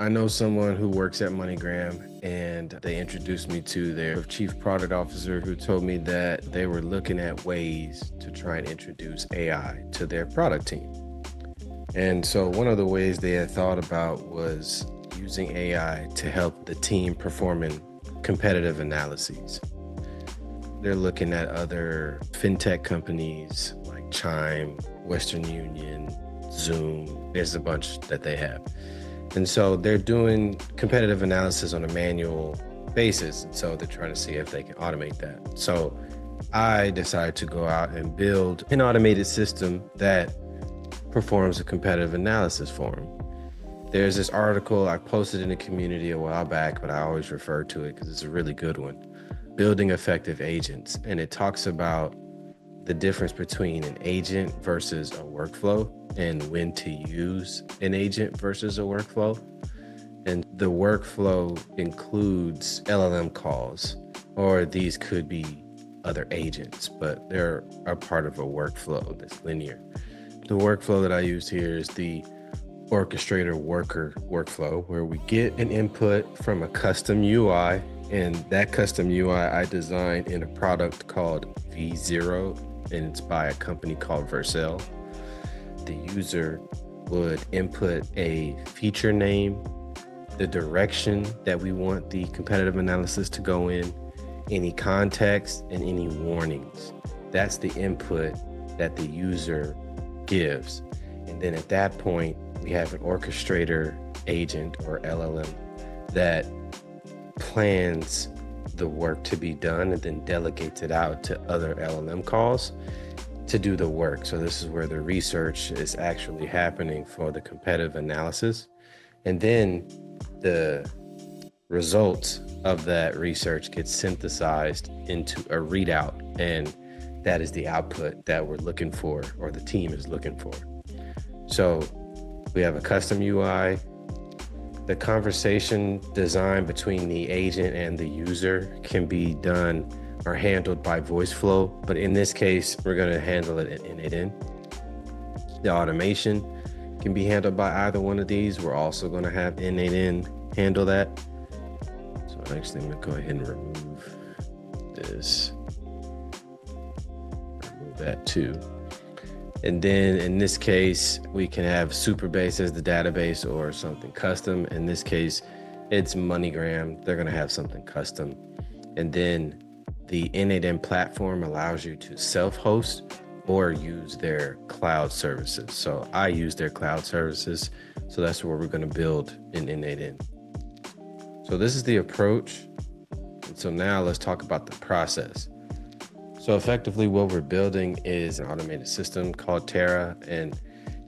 I know someone who works at MoneyGram, and they introduced me to their chief product officer, who told me that they were looking at ways to try and introduce AI to their product team. And so one of the ways they had thought about was using AI to help the team performing competitive analyses. They're looking at other FinTech companies like Chime, Western Union, Xoom. There's a bunch that they have. And so they're doing competitive analysis on a manual basis. And so they're trying to see if they can automate that. So I decided to go out and build an automated system that performs a competitive analysis for them. There's this article I posted in the community a while back, but I always refer to it because it's a really good one. Building effective agents. And it talks about the difference between an agent versus a workflow and when to use an agent versus a workflow. And the workflow includes LLM calls, or these could be other agents, but they're a part of a workflow that's linear. The workflow that I used here is the Orchestrator-Worker workflow, where we get an input from a custom UI, and that custom UI I designed in a product called V0, and it's by a company called Vercel. The user would input a feature name, the direction that we want the competitive analysis to go in, any context, and any warnings. That's the input that the user gives. And then at that point, we have an orchestrator agent or LLM that plans the work to be done and then delegates it out to other LLM calls to do the work. So this is where the research is actually happening for the competitive analysis. And then the results of that research gets synthesized into a readout, and that is the output that we're looking for, or the team is looking for. So we have a custom UI. The conversation design between the agent and the user can be done or handled by voice flow, but in this case, we're going to handle it in innate-in. The automation can be handled by either one of these. We're also going to have innate-in handle that. So actually, I'm going to go ahead and remove this. Remove that too. And then in this case, we can have Superbase as the database or something custom. In this case, it's MoneyGram. They're going to have something custom. And then the innate-in platform allows you to self-host or use their cloud services. So I use their cloud services. So that's where we're going to build in innate-in. So this is the approach. And so now let's talk about the process. So effectively what we're building is an automated system called Terra, and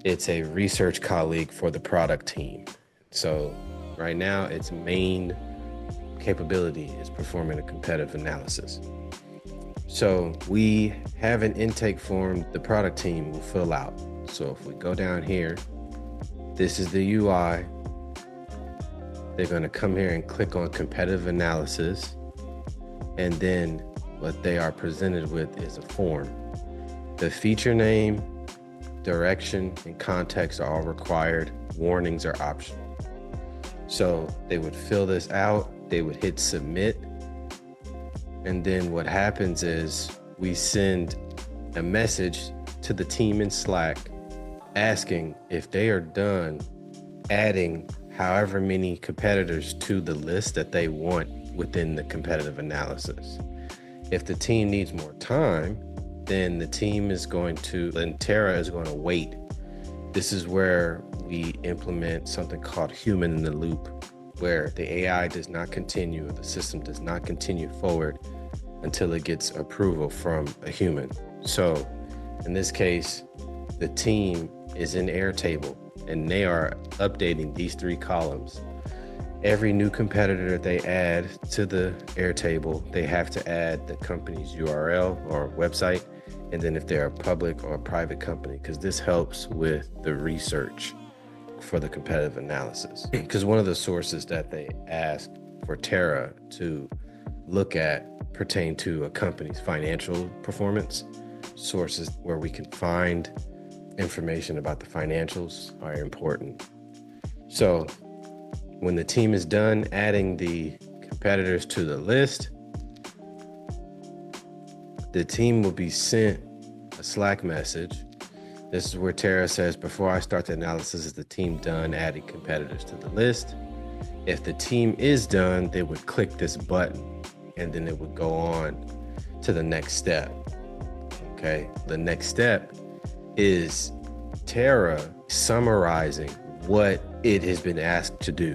it's a research colleague for the product team. So right now its main capability is performing a competitive analysis. So we have an intake form the product team will fill out. So if we go down here, this is the UI. They're going to come here and click on competitive analysis, and then what they are presented with is a form. The feature name, direction, and context are all required. Warnings are optional. So they would fill this out, they would hit submit, and then what happens is we send a message to the team in Slack asking if they are done adding however many competitors to the list that they want within the competitive analysis. If the team needs more time, then the team is going to, and Terra is going to wait. This is where we implement something called human in the loop, where the AI does not continue, the system does not continue forward until it gets approval from a human. So in this case, the team is in Airtable and they are updating these three columns. Every new competitor they add to the Airtable, they have to add the company's URL or website, and then if they're a public or a private company, because this helps with the research for the competitive analysis. Because one of the sources that they ask for Terra to look at pertain to a company's financial performance. Sources where we can find information about the financials are important. So When the team is done adding the competitors to the list, the team will be sent a Slack message. This is where Tara says, before I start the analysis, is the team done adding competitors to the list? If the team is done, they would click this button and then it would go on to the next step. Okay, the next step is Tara summarizing what it has been asked to do,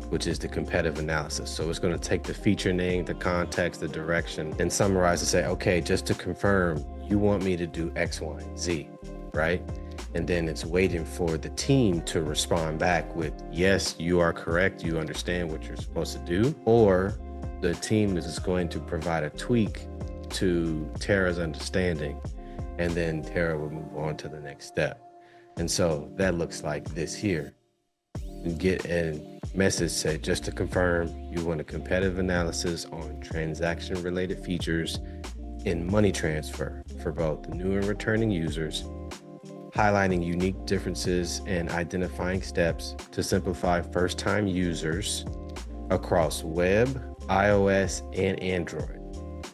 which is the competitive analysis. So it's going to take the feature name, the context, the direction, and summarize and say, okay, just to confirm, you want me to do X, Y, and Z, right? And then it's waiting for the team to respond back with, yes, you are correct, you understand what you're supposed to do, or the team is going to provide a tweak to Tara's understanding, and then Tara will move on to the next step. And so that looks like this here. You get a message say, just to confirm, you want a competitive analysis on transaction related features in money transfer for both new and returning users, highlighting unique differences and identifying steps to simplify first-time users across web, iOS, and Android.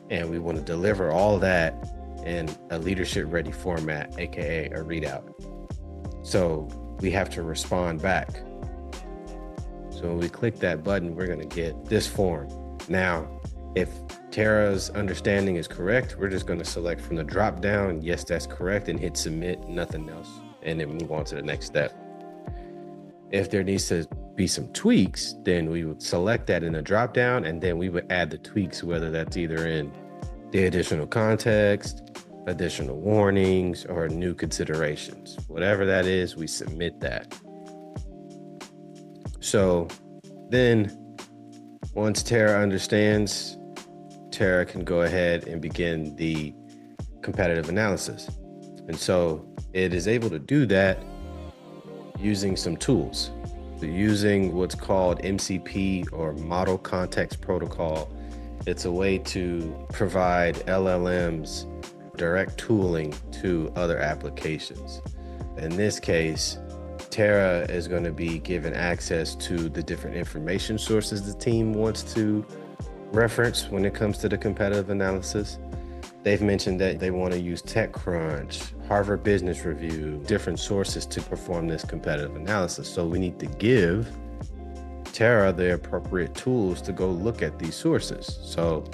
And we want to deliver all that in a leadership ready format, AKA a readout. So we have to respond back. So when we click that button, we're going to get this form. Now, if Tara's understanding is correct, we're just going to select from the drop down, yes, that's correct, and hit submit, nothing else, and then move on to the next step. If there needs to be some tweaks, then we would select that in the drop down, and then we would add the tweaks, whether that's either in the additional context, additional warnings, or new considerations. Whatever that is, we submit that. So then once Tara understands, Tara can go ahead and begin the competitive analysis. And so it is able to do that using some tools. So using what's called MCP, or Model Context Protocol. It's a way to provide LLMs direct tooling to other applications. In this case, Tara is going to be given access to the different information sources the team wants to reference when it comes to the competitive analysis. They've mentioned that they want to use TechCrunch, Harvard Business Review, different sources to perform this competitive analysis. So we need to give Tara the appropriate tools to go look at these sources. So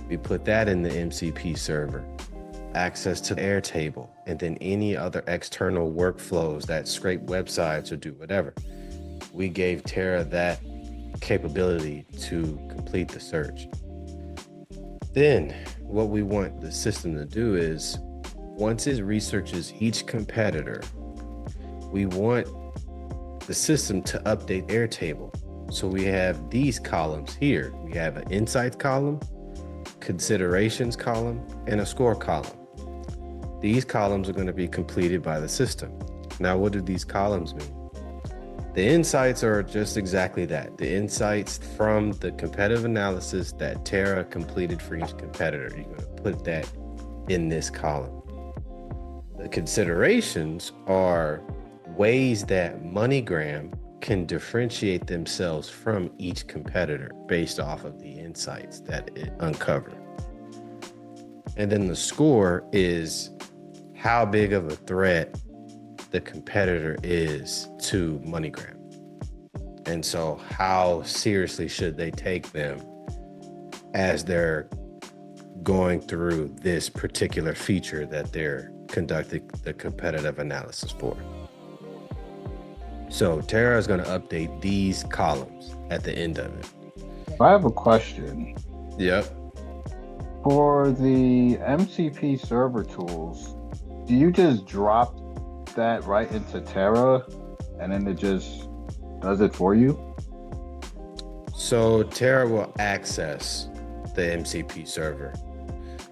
we put that in the MCP server, access to the Airtable, and then any other external workflows that scrape websites or do whatever. We gave Tara that capability to complete the search. Then what we want the system to do is, once it researches each competitor, we want the system to update Airtable. So we have these columns here. We have an insights column, considerations column, and a score column. These columns are going to be completed by the system. Now, what do these columns mean? The insights are just exactly that. The insights from the competitive analysis that Tara completed for each competitor. You're going to put that in this column. The considerations are ways that MoneyGram can differentiate themselves from each competitor based off of the insights that it uncovered. And then the score is how big of a threat the competitor is to MoneyGram. And so how seriously should they take them as they're going through this particular feature that they're conducting the competitive analysis for. So Tara is going to update these columns at the end of it. I have a question. Yep. For the MCP server tools, do you just drop that right into Tara and then it just does it for you? So Tara will access the MCP server.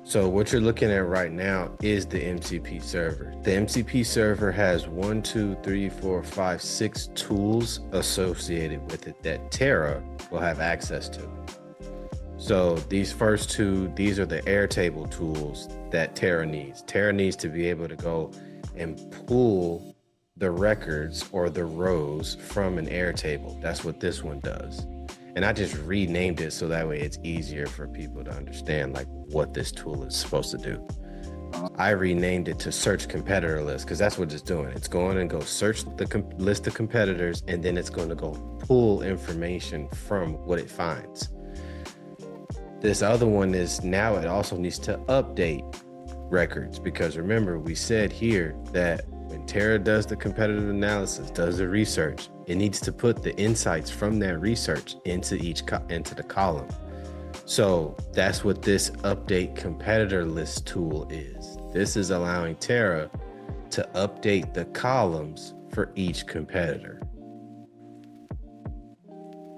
So what you're looking at right now is the MCP server. The MCP server has 6 tools associated with it that Tara will have access to. So these first two, these are the Airtable tools that Tara needs. Tara needs to be able to go and pull the records or the rows from an Airtable. That's what this one does. And I just renamed it so that way it's easier for people to understand like what this tool is supposed to do. I renamed it to search competitor list because that's what it's doing. It's going and go search the list of competitors, and then it's going to go pull information from what it finds. This other one is now it also needs to update records, because remember we said here that when Terra does the competitive analysis, does the research, it needs to put the insights from that research into the column. So that's what this update competitor list tool is. This is allowing Terra to update the columns for each competitor.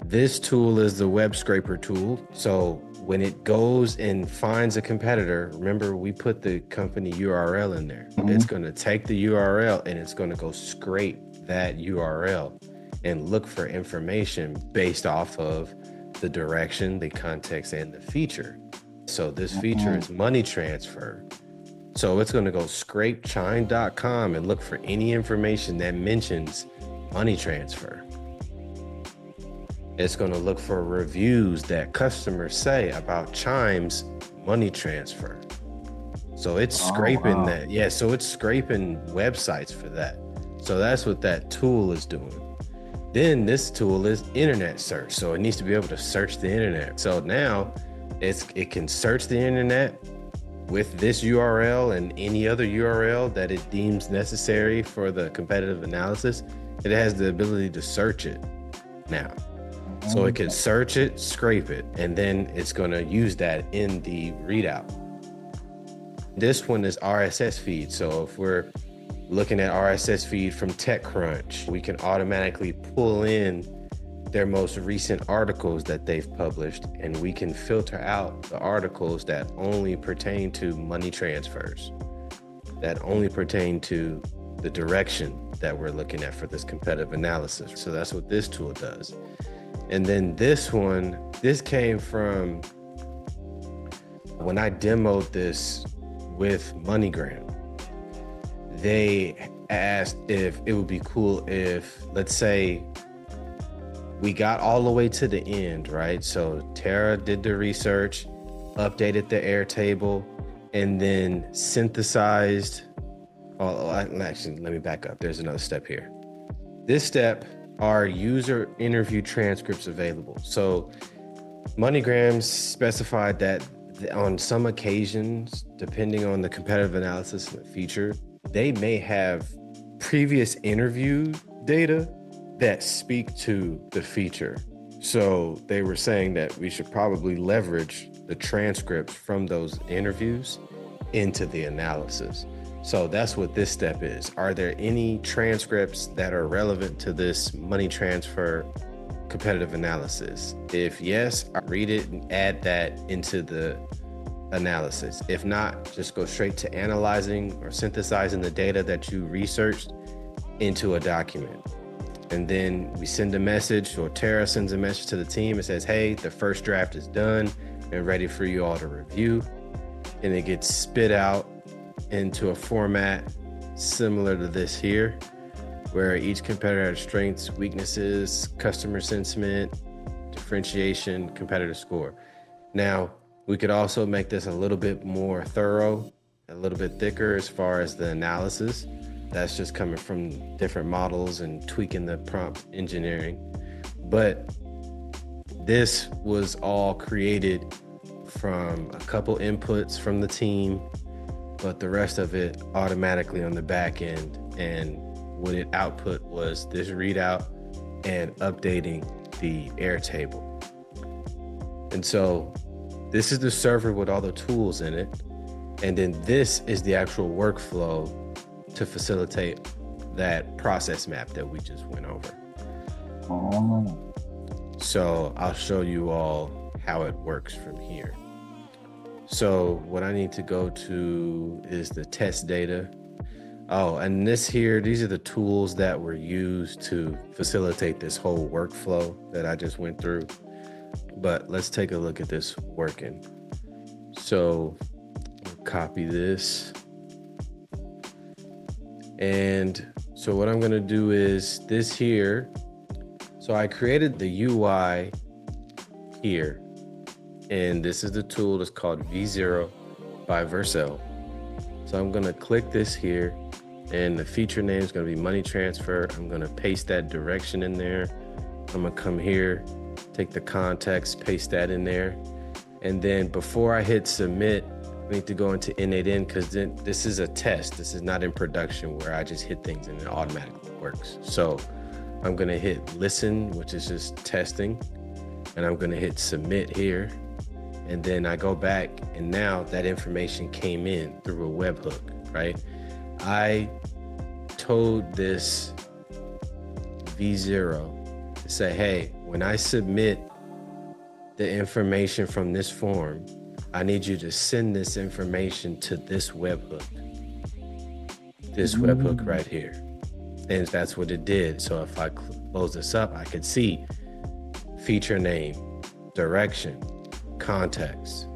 This tool is the web scraper tool. So when it goes and finds a competitor, remember we put the company URL in there. It's going to take the URL and it's going to go scrape that URL and look for information based off of the direction, the context, and the feature. So this feature is money transfer. So it's going to go scrape chime.com and look for any information that mentions money transfer. It's going to look for reviews that customers say about Chime's money transfer. So it's scraping that. Yeah, so it's scraping websites for that. So that's what that tool is doing. Then this tool is internet search. So it needs to be able to search the internet. So now it can search the internet with this URL and any other URL that it deems necessary for the competitive analysis. It has the ability to search it now. So it can search it, scrape it, and then it's going to use that in the readout. This one is RSS feed. So if we're looking at RSS feed from TechCrunch, we can automatically pull in their most recent articles that they've published, and we can filter out the articles that only pertain to money transfers, that only pertain to the direction that we're looking at for this competitive analysis. So that's what this tool does. And then this one, this came from when I demoed this with MoneyGram. They asked if it would be cool if, let's say, we got all the way to the end, right? So Terra did the research, updated the Airtable, and then synthesized. Actually, let me back up. There's another step here. This step are user interview transcripts available. So MoneyGram specified that on some occasions, depending on the competitive analysis and the feature, they may have previous interview data that speak to the feature. So they were saying that we should probably leverage the transcripts from those interviews into the analysis. So that's what this step is. Are there any transcripts that are relevant to this money transfer competitive analysis? If yes, I read it and add that into the analysis. If not, just go straight to analyzing or synthesizing the data that you researched into a document. And then we send a message, or Terra sends a message to the team and says, hey, the first draft is done and ready for you all to review. And it gets spit out into a format similar to this here, where each competitor has strengths, weaknesses, customer sentiment, differentiation, competitor score. Now, we could also make this a little bit more thorough, a little bit thicker as far as the analysis. That's just coming from different models and tweaking the prompt engineering. But this was all created from a couple inputs from the team, but the rest of it automatically on the back end. And what it output was this readout and updating the Airtable. And so this is the server with all the tools in it. And then this is the actual workflow to facilitate that process map that we just went over. So I'll show you all how it works from here. So what I need to go to is the test data. Oh, and these are the tools that were used to facilitate this whole workflow that I just went through. But let's take a look at this working. So copy this. And So what I'm gonna do is this here. So I created the UI here, and this is the tool that's called V0 by Vercel. So I'm gonna click this here, and the feature name is gonna be money transfer. I'm gonna paste that direction in there. I'm gonna come here, take the context, paste that in there. And then before I hit submit, I need to go into N8N because then this is a test. This is not in production where I just hit things and it automatically works. So I'm gonna hit listen, which is just testing. And I'm gonna hit submit here. And then I go back, and now that information came in through a webhook, right? I told this V0 to say, hey, when I submit the information from this form, I need you to send this information to this webhook. This webhook right here. And that's what it did. So if I close this up, I could see feature name, direction, context,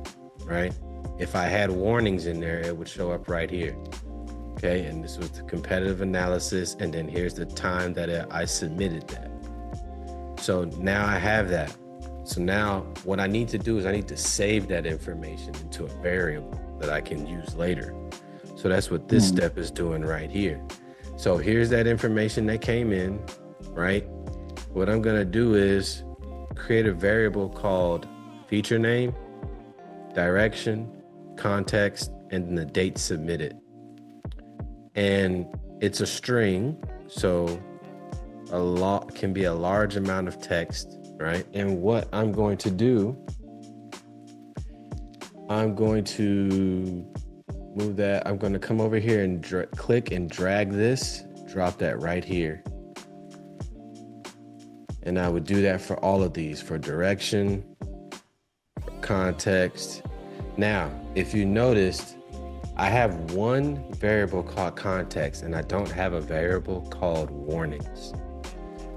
right? If I had warnings in there, it would show up right here. Okay, and this was the competitive analysis, and then here's the time that I submitted that. So now I have that. So now what I need to do is I need to save that information into a variable that I can use later. So that's what this step is doing right here. So here's that information that came in, right? What I'm gonna do is create a variable called feature name, direction, context, and then the date submitted. And it's a string, so a lot can be a large amount of text, right? And what I'm going to do, I'm going to move that. I'm going to come over here and click and drag this, drop that right here. And I would do that for all of these, for direction, for context. Now, if you noticed, I have one variable called context, and I don't have a variable called warnings.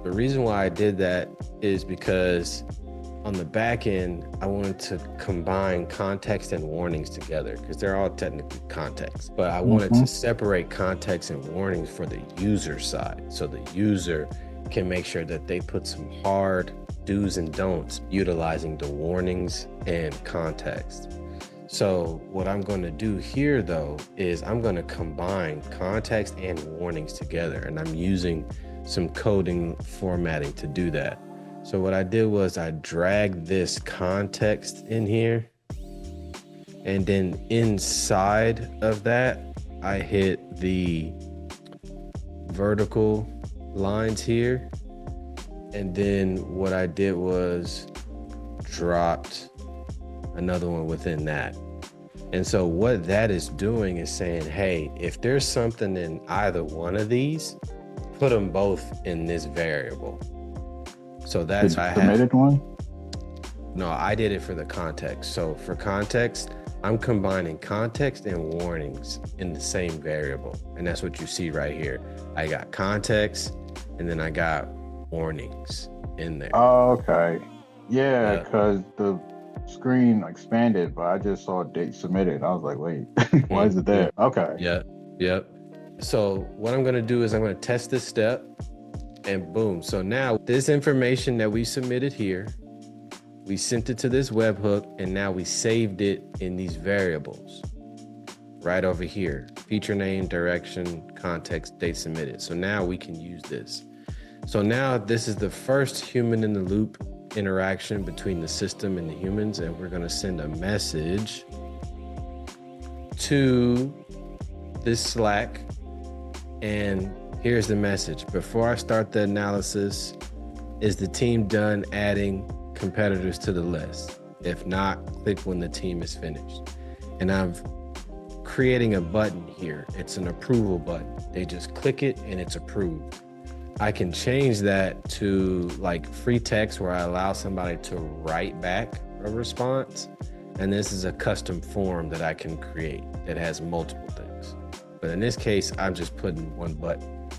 The reason why I did that is because on the back end, I wanted to combine context and warnings together because they're all technically context, but I wanted to separate context and warnings for the user side. So the user can make sure that they put some hard do's and don'ts utilizing the warnings and context. So what I'm going to do here though, is I'm going to combine context and warnings together, and I'm using some coding formatting to do that. So what I did was I dragged this context in here, and then inside of that, I hit the vertical lines here. And then what I did was dropped another one within that. And so what that is doing is saying, hey, if there's something in either one of these, put them both in this variable. So that's I submitted one? No, I did it for the context. So for context, I'm combining context and warnings in the same variable. And that's what you see right here. I got context, and then I got warnings in there. Oh, okay. Yeah, because the screen expanded, but I just saw date submitted. I was like, wait, why is it there? Okay. Yep. So what I'm going to do is I'm going to test this step, and boom. So now this information that we submitted here, we sent it to this webhook, and now we saved it in these variables right over here: feature name, direction, context, date submitted. So now we can use this. So now this is the first human in the loop interaction between the system and the humans, and we're going to send a message to this Slack. And here's the message: before I start the analysis, is the team done adding competitors to the list? If not, click when the team is finished. And I'm creating a button here. It's an approval button. They just click it and it's approved. I can change that to like free text, where I allow somebody to write back a response. And this is a custom form that I can create that has multiple things. But in this case, I'm just putting one button.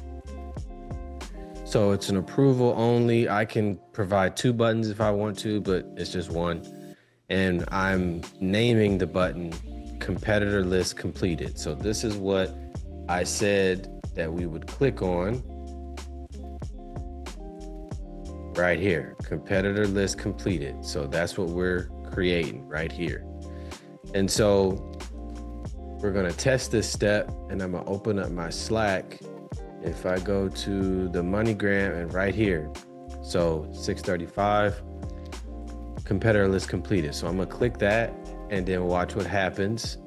So it's an approval only. I can provide two buttons if I want to, but it's just one. And I'm naming the button competitor list completed. So this is what I said that we would click on right here, competitor list completed. So that's what we're creating right here. And so we're gonna test this step, and I'm gonna open up my Slack. If I go to the MoneyGram and right here, so 635, competitor list completed. So I'm gonna click that and then watch what happens.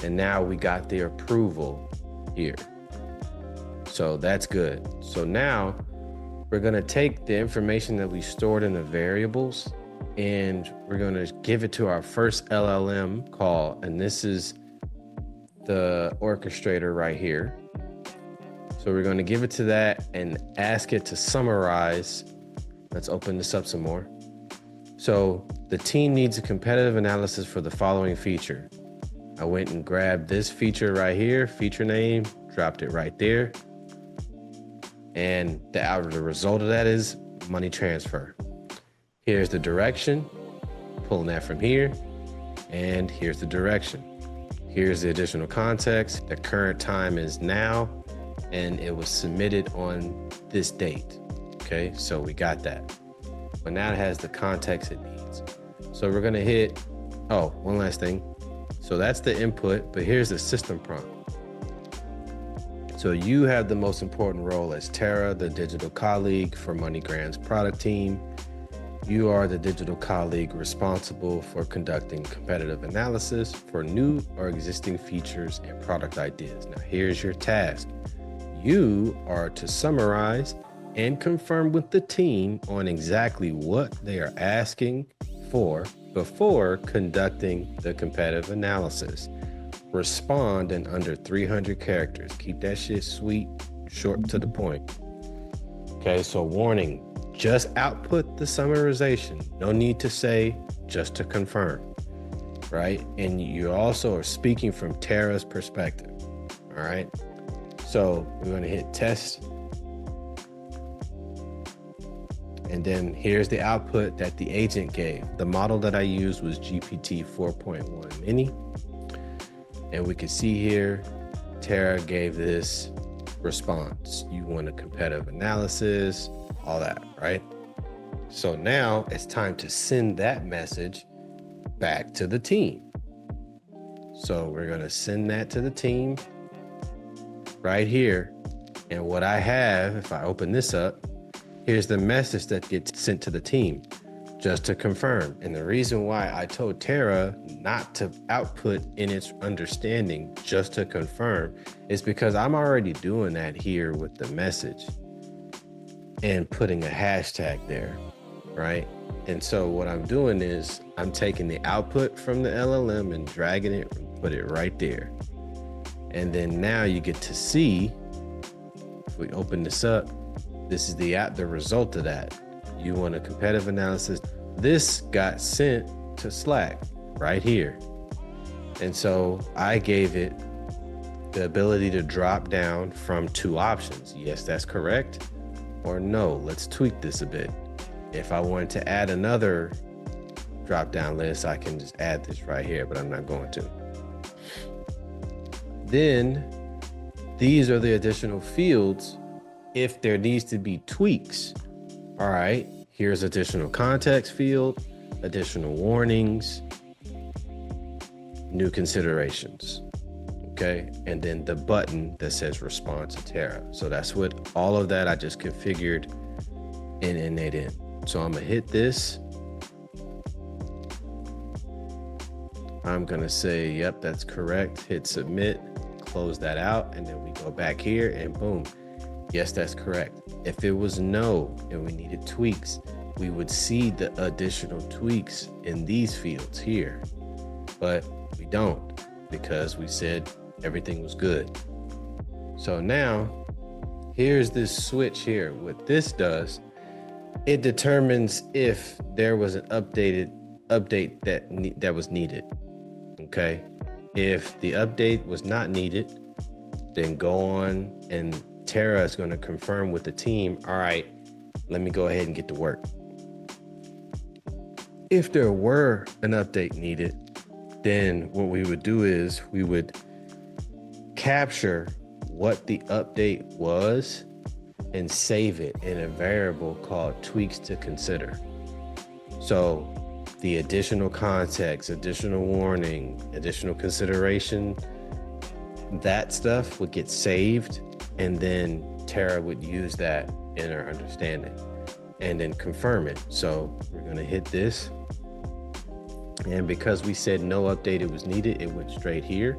And now we got the approval here. So that's good. So now we're gonna take the information that we stored in the variables and we're gonna give it to our first LLM call. And this is the orchestrator right here. So we're gonna give it to that and ask it to summarize. Let's open this up some more. So the team needs a competitive analysis for the following feature. I went and grabbed this feature right here, feature name, dropped it right there. And the result of that is money transfer. Here's the direction, pulling that from here. And here's the direction. Here's the additional context. The current time is now, and it was submitted on this date. Okay, so we got that. But now it has the context it needs. So we're gonna hit, one last thing. So that's the input, but here's the system prompt. So you have the most important role as Tara, the digital colleague for MoneyGram's product team. You are the digital colleague responsible for conducting competitive analysis for new or existing features and product ideas. Now here's your task. You are to summarize and confirm with the team on exactly what they are asking for before conducting the competitive analysis. Respond in under 300 characters. Keep that shit sweet, short to the point. Okay, so warning, just output the summarization. No need to say, just to confirm, right? And you also are speaking from Tara's perspective, all right? So we're gonna hit test. And then here's the output that the agent gave. The model that I used was GPT 4.1 mini. And we can see here, Tara gave this response. You want a competitive analysis, all that, right? So now it's time to send that message back to the team. So we're gonna send that to the team right here. And what I have, if I open this up, here's the message that gets sent to the team, just to confirm. And the reason why I told Tara not to output in its understanding, just to confirm, is because I'm already doing that here with the message and putting a hashtag there, right? And so what I'm doing is I'm taking the output from the LLM and dragging it and put it right there. And then now you get to see, if we open this up, this is the result of that. You want a competitive analysis. This got sent to Slack right here. And so I gave it the ability to drop down from two options. Yes, that's correct. Or no, let's tweak this a bit. If I wanted to add another drop down list, I can just add this right here, but I'm not going to. Then these are the additional fields if there needs to be tweaks. All right, here's additional context field, additional warnings, new considerations, okay? And then the button that says respond to Tara. So that's what all of that I just configured in Innate. So I'm gonna hit this. I'm gonna say, yep, that's correct. Hit submit, close that out, and then we go back here and boom. Yes, that's correct. If it was no and we needed tweaks, we would see the additional tweaks in these fields here, but we don't because we said everything was good. So now here's this switch here. What this does, it determines if there was an update that was needed. Okay. If the update was not needed, then go on and Tara is going to confirm with the team, all right, let me go ahead and get to work. If there were an update needed, then what we would do is we would capture what the update was and save it in a variable called tweaks to consider. So the additional context, additional warning, additional consideration, that stuff would get saved, and then Tara would use that in her understanding and then confirm it. So we're going to hit this. And because we said no update was needed, it went straight here.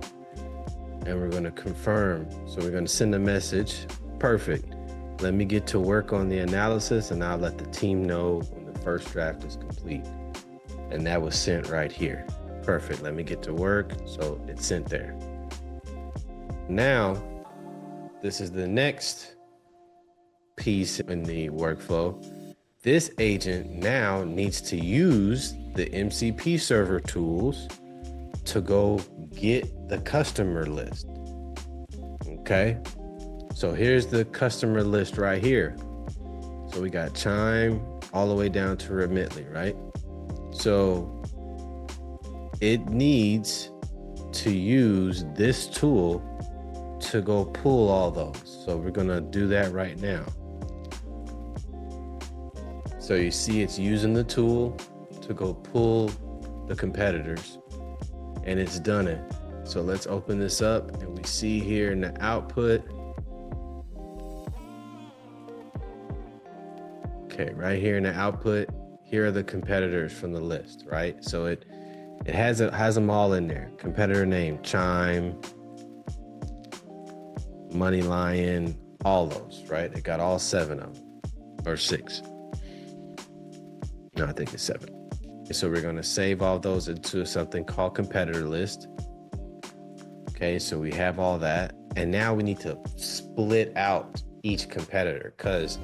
And we're going to confirm. So we're going to send a message. Perfect. Let me get to work on the analysis, and I'll let the team know when the first draft is complete. And that was sent right here. Perfect. Let me get to work. So it's sent there. Now, this is the next piece in the workflow. This agent now needs to use the MCP server tools to go get the customer list. Okay. So here's the customer list right here. So we got Chime all the way down to Remitly, right? So it needs to use this tool to go pull all those. So we're gonna do that right now. So you see it's using the tool to go pull the competitors, and it's done it. So let's open this up, and we see here in the output. Okay, right here in the output, here are the competitors from the list, right? So it has them all in there. Competitor name, Chime, Money Lion, all those, right? It got all 7 of them, or 6. No, I think it's 7. So we're gonna save all those into something called competitor list. Okay, so we have all that. And now we need to split out each competitor, because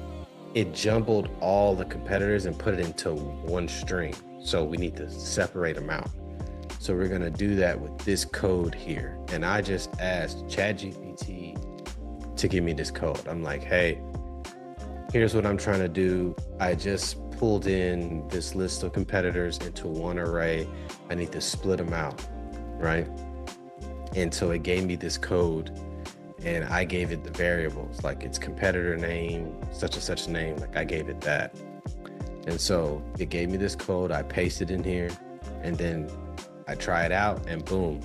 it jumbled all the competitors and put it into one string. So we need to separate them out. So we're gonna do that with this code here. And I just asked ChatGPT to give me this code. I'm like, hey, here's what I'm trying to do. I just pulled in this list of competitors into one array. I need to split them out, right? And so it gave me this code, and I gave it the variables, like its competitor name, such and such name, like I gave it that. And so it gave me this code, I pasted in here, and then I tried out, and boom.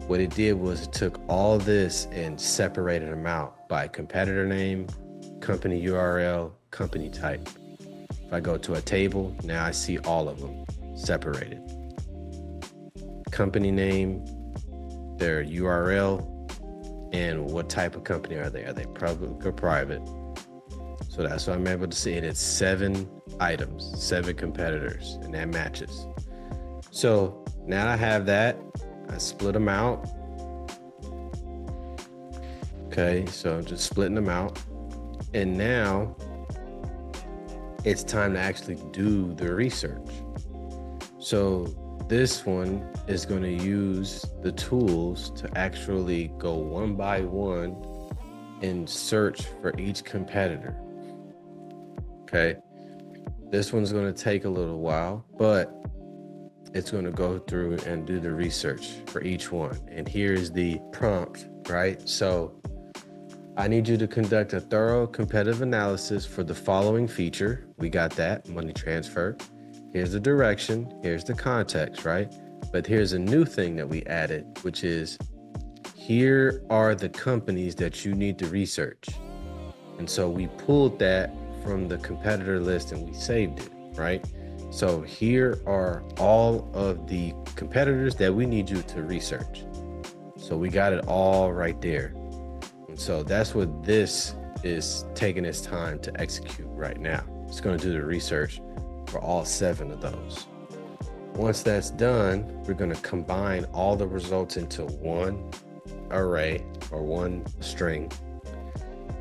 What it did was it took all this and separated them out by competitor name, company URL, company type. If I go to a table, now I see all of them separated. Company name, their URL, and what type of company are they? Are they public or private? So that's what I'm able to see. And it's 7 items, 7 competitors, and that matches. So now I have that. I split them out. Okay, so I'm just splitting them out. And now it's time to actually do the research. So this one is going to use the tools to actually go one by one and search for each competitor. Okay, this one's going to take a little while, but it's going to go through and do the research for each one. And here's the prompt, right? So I need you to conduct a thorough competitive analysis for the following feature. We got that, money transfer. Here's the direction, here's the context, right? But here's a new thing that we added, which is here are the companies that you need to research. And so we pulled that from the competitor list and we saved it, right? So here are all of the competitors that we need you to research. So we got it all right there. And so that's what this is taking its time to execute right now. It's going to do the research for all 7 of those. Once that's done, we're going to combine all the results into one array or one string.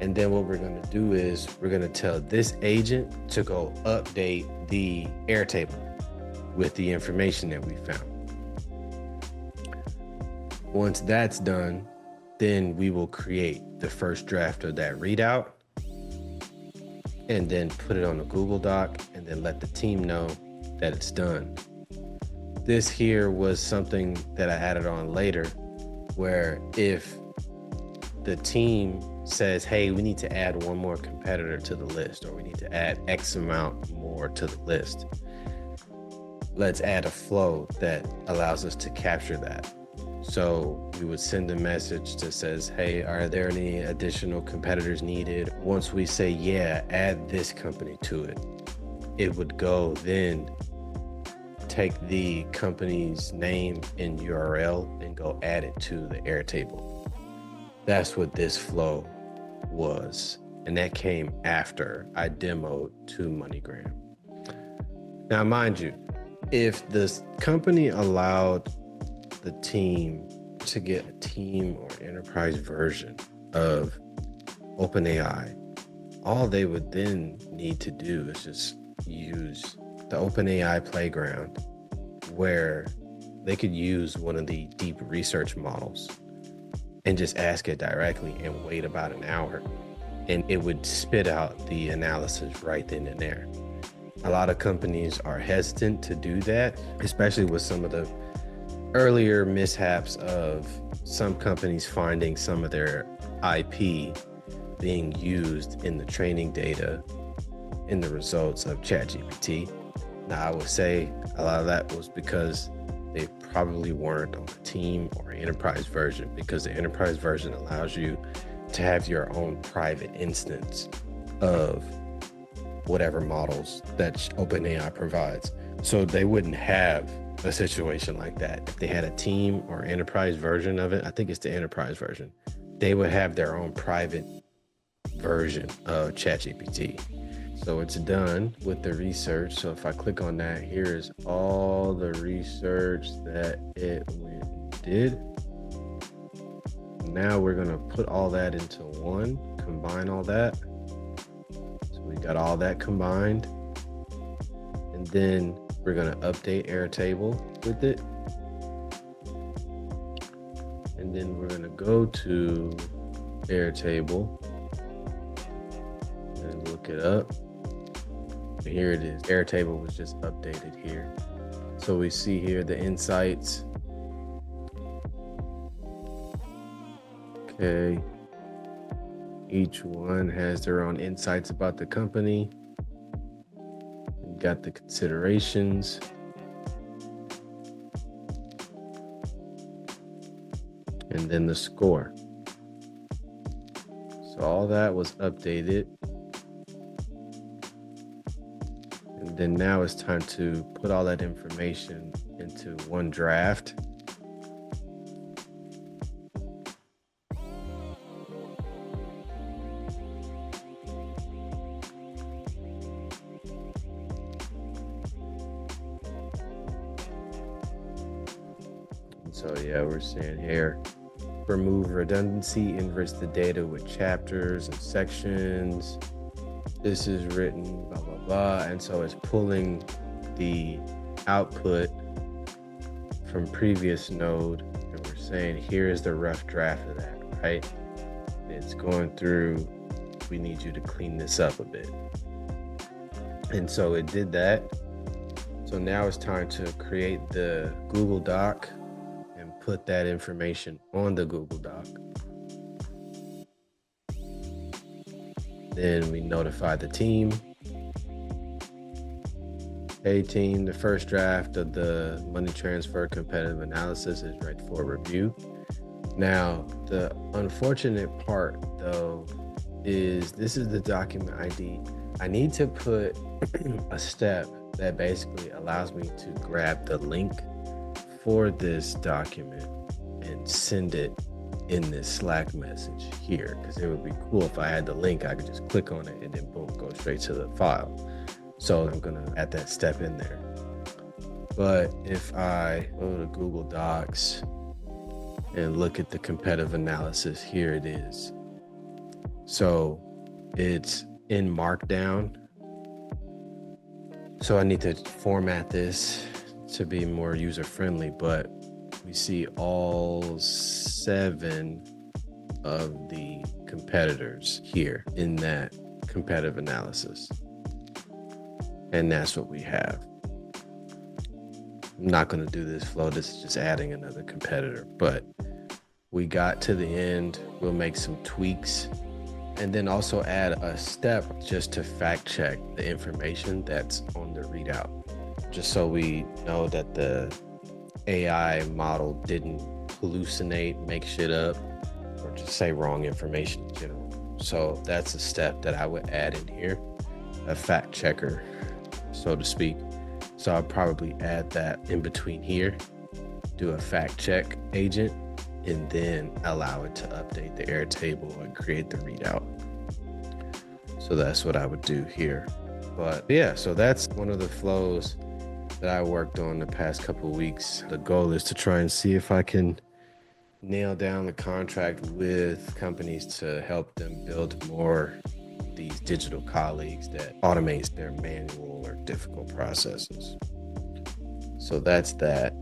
And then what we're going to do is we're going to tell this agent to go update the Airtable with the information that we found. Once that's done, then we will create the first draft of that readout and then put it on a Google Doc and then let the team know that it's done. This here was something that I added on later, where if the team says, hey, we need to add one more competitor to the list, or we need to add X amount more to the list. Let's add a flow that allows us to capture that. So we would send a message that says, hey, are there any additional competitors needed? Once we say, yeah, add this company to it, it would go then take the company's name and URL and go add it to the Airtable. That's what this flow was. And that came after I demoed to MoneyGram. Now, mind you, if the company allowed the team to get a team or enterprise version of OpenAI, all they would then need to do is just use the OpenAI playground, where they could use one of the deep research models and just ask it directly and wait about an hour, and it would spit out the analysis right then and there. A lot of companies are hesitant to do that, especially with some of the earlier mishaps of some companies finding some of their IP being used in the training data in the results of ChatGPT. Now, I would say a lot of that was because they probably weren't on a team or enterprise version, because the enterprise version allows you to have your own private instance of whatever models that OpenAI provides. So they wouldn't have a situation like that. If they had a team or enterprise version of it, I think it's the enterprise version, they would have their own private version of ChatGPT. So it's done with the research. So if I click on that, here's all the research that it went and did. Now we're gonna put all that into one, combine all that. So we got all that combined. And then we're gonna update Airtable with it. And then we're gonna go to Airtable and look it up. Here it is. Airtable was just updated here. So we see here the insights. Okay. Each one has their own insights about the company. We got the considerations. And then the score. So all that was updated. And then now it's time to put all that information into one draft. So yeah, we're saying here, remove redundancy, enrich the data with chapters and sections. This is written, blah, blah, blah. And so it's pulling the output from previous node. And we're saying, here is the rough draft of that, right? It's going through, we need you to clean this up a bit. And so it did that. So now it's time to create the Google Doc and put that information on the Google Doc. Then we notify the team. Hey team, the first draft of the money transfer competitive analysis is ready for review. Now, the unfortunate part though is this is the document ID. I need to put a step that basically allows me to grab the link for this document and send it in this Slack message here, because it would be cool if I had the link, I could just click on it and then boom, go straight to the file. So I'm gonna add that step in there. But if I go to Google Docs and look at the competitive analysis, here it is. So it's in Markdown. So I need to format this to be more user-friendly, but we see all 7 of the competitors here in that competitive analysis. And that's what we have. I'm not going to do this flow. This is just adding another competitor, but we got to the end. We'll make some tweaks and then also add a step just to fact check the information that's on the readout, just so we know that the AI model didn't hallucinate, make shit up, or just say wrong information in general. So that's a step that I would add in here, a fact checker, so to speak. So I'll probably add that in between here, do a fact check agent, and then allow it to update the Airtable and create the readout. So that's what I would do here. But yeah, so that's one of the flows that I worked on the past couple of weeks. The goal is to try and see if I can nail down the contract with companies to help them build more these digital colleagues that automates their manual or difficult processes. So that's that.